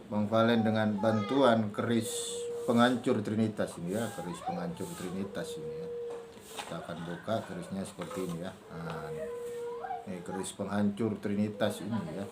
Bang Valen dengan bantuan keris penghancur Trinitas ini ya, keris penghancur Trinitas ini ya. Kita akan buka kerisnya seperti ini ya. Nah, ini keris penghancur Trinitas ini ya.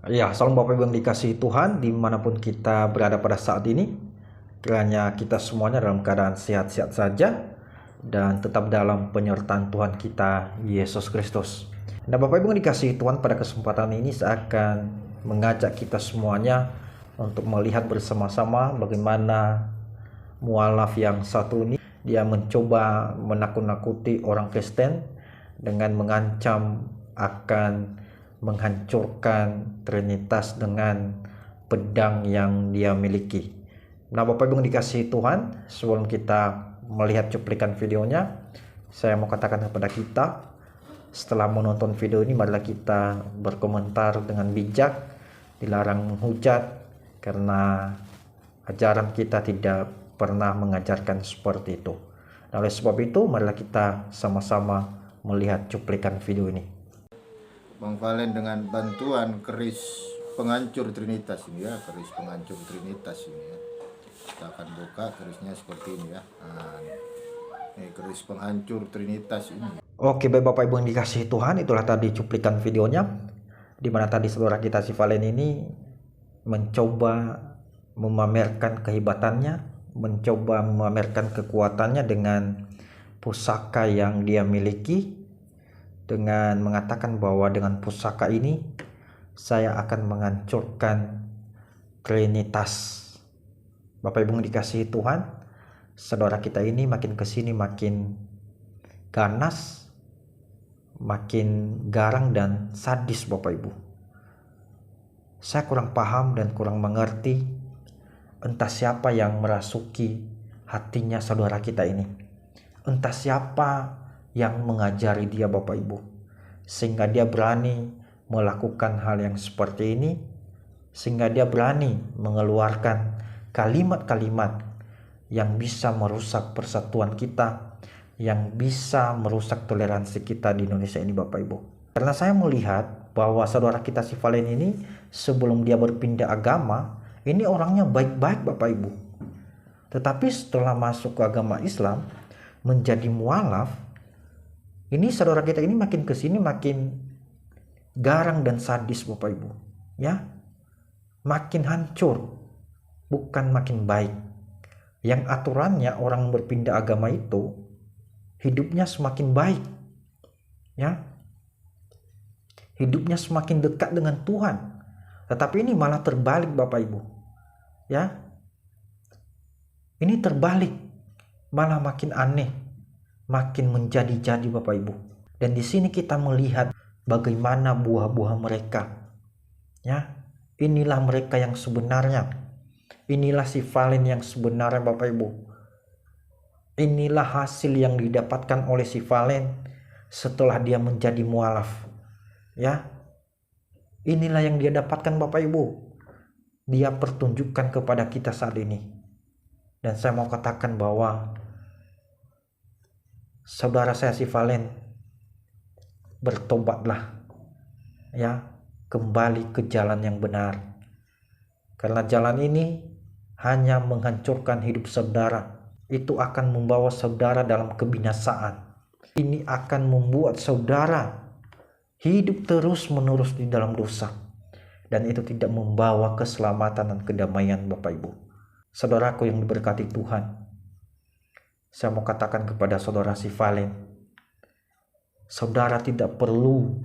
Ya, salam Bapak Ibu yang dikasihi Tuhan dimanapun kita berada pada saat ini. Kiranya kita semuanya dalam keadaan sehat-sehat saja dan tetap dalam penyertaan Tuhan kita, Yesus Kristus. Nah Bapak Ibu yang dikasihi Tuhan, pada kesempatan ini saya akan mengajak kita semuanya untuk melihat bersama-sama bagaimana mualaf yang satu ini dia mencoba menakut-nakuti orang Kristen dengan mengancam akan menghancurkan Trinitas dengan pedang yang dia miliki. Nah Bapak Ibu yang dikasihi Tuhan, sebelum kita melihat cuplikan videonya, saya mau katakan kepada kita, setelah menonton video ini marilah kita berkomentar dengan bijak, dilarang menghujat, karena ajaran kita tidak pernah mengajarkan seperti itu. Nah, oleh sebab itu marilah kita sama-sama melihat cuplikan video ini. Bang Valen dengan bantuan keris penghancur Trinitas ini ya, keris penghancur Trinitas ini ya. Kita akan buka kerisnya seperti ini ya. Nah, ini keris penghancur Trinitas ini. Oke, baik Bapak Ibu yang dikasihi Tuhan, itulah tadi cuplikan videonya, di mana tadi saudara kita si Valen ini mencoba memamerkan kehebatannya, mencoba memamerkan kekuatannya dengan pusaka yang dia miliki, dengan mengatakan bahwa dengan pusaka ini saya akan menghancurkan Trinitas. Bapak Ibu yang dikasihi Tuhan, saudara kita ini makin kesini makin ganas, makin garang dan sadis Bapak Ibu. Saya kurang paham dan kurang mengerti entah siapa yang merasuki hatinya saudara kita ini. Entah siapa yang mengajari dia Bapak Ibu, sehingga dia berani melakukan hal yang seperti ini, sehingga dia berani mengeluarkan kalimat-kalimat yang bisa merusak persatuan kita, yang bisa merusak toleransi kita di Indonesia ini Bapak Ibu. Karena saya melihat bahwa saudara kita si Valen ini sebelum dia berpindah agama, ini orangnya baik-baik Bapak Ibu. Tetapi setelah masuk ke agama Islam, menjadi mualaf, ini saudara kita ini makin kesini makin garang dan sadis Bapak Ibu. Ya, makin hancur, bukan makin baik. Yang aturannya orang berpindah agama itu hidupnya semakin baik. Ya, hidupnya semakin dekat dengan Tuhan. Tetapi ini malah terbalik Bapak Ibu. Ya, ini terbalik, malah makin aneh, makin menjadi-jadi Bapak Ibu. Dan di sini kita melihat bagaimana buah-buah mereka. Ya, inilah mereka yang sebenarnya. Inilah si Valen yang sebenarnya Bapak Ibu. Inilah hasil yang didapatkan oleh si Valen setelah dia menjadi mualaf. Ya, inilah yang dia dapatkan Bapak Ibu. Dia pertunjukkan kepada kita saat ini. Dan saya mau katakan bahwa saudara saya si Valen, bertobatlah, ya, kembali ke jalan yang benar. Karena jalan ini hanya menghancurkan hidup saudara. Itu akan membawa saudara dalam kebinasaan. Ini akan membuat saudara hidup terus-menerus di dalam dosa. Dan itu tidak membawa keselamatan dan kedamaian Bapak Ibu. Saudaraku yang diberkati Tuhan, saya mau katakan kepada saudara si Valen, saudara tidak perlu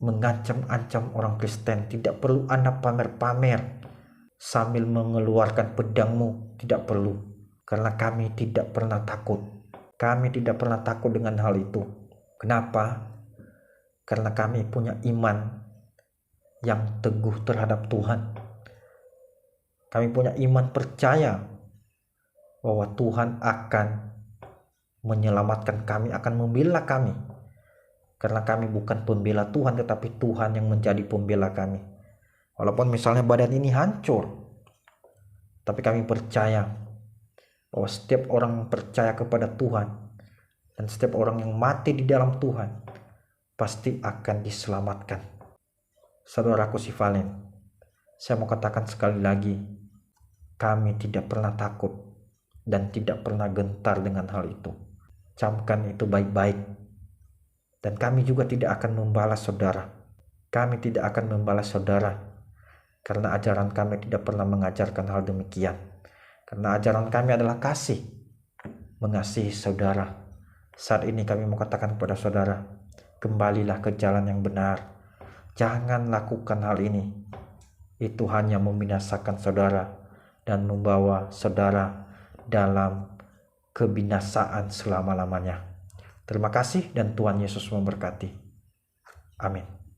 mengancam-ancam orang Kristen, tidak perlu Anda pamer-pamer sambil mengeluarkan pedangmu, tidak perlu. Karena kami tidak pernah takut. Kami tidak pernah takut dengan hal itu. Kenapa? Karena kami punya iman yang teguh terhadap Tuhan. Kami punya iman percaya bahwa Tuhan akan menyelamatkan kami, akan membela kami. Karena kami bukan pembela Tuhan, tetapi Tuhan yang menjadi pembela kami. Walaupun misalnya badan ini hancur, tapi kami percaya bahwa setiap orang percaya kepada Tuhan dan setiap orang yang mati di dalam Tuhan pasti akan diselamatkan. Saudaraku si Valen, saya mau katakan sekali lagi, kami tidak pernah takut dan tidak pernah gentar dengan hal itu. Camkan itu baik-baik. Dan kami juga tidak akan membalas saudara. Kami tidak akan membalas saudara, karena ajaran kami tidak pernah mengajarkan hal demikian. Karena ajaran kami adalah kasih, mengasihi saudara. Saat ini kami mau katakan kepada saudara, kembalilah ke jalan yang benar. Jangan lakukan hal ini. Itu hanya membinasakan saudara dan membawa saudara dalam kebinasaan selama-lamanya. Terima kasih dan Tuhan Yesus memberkati. Amin.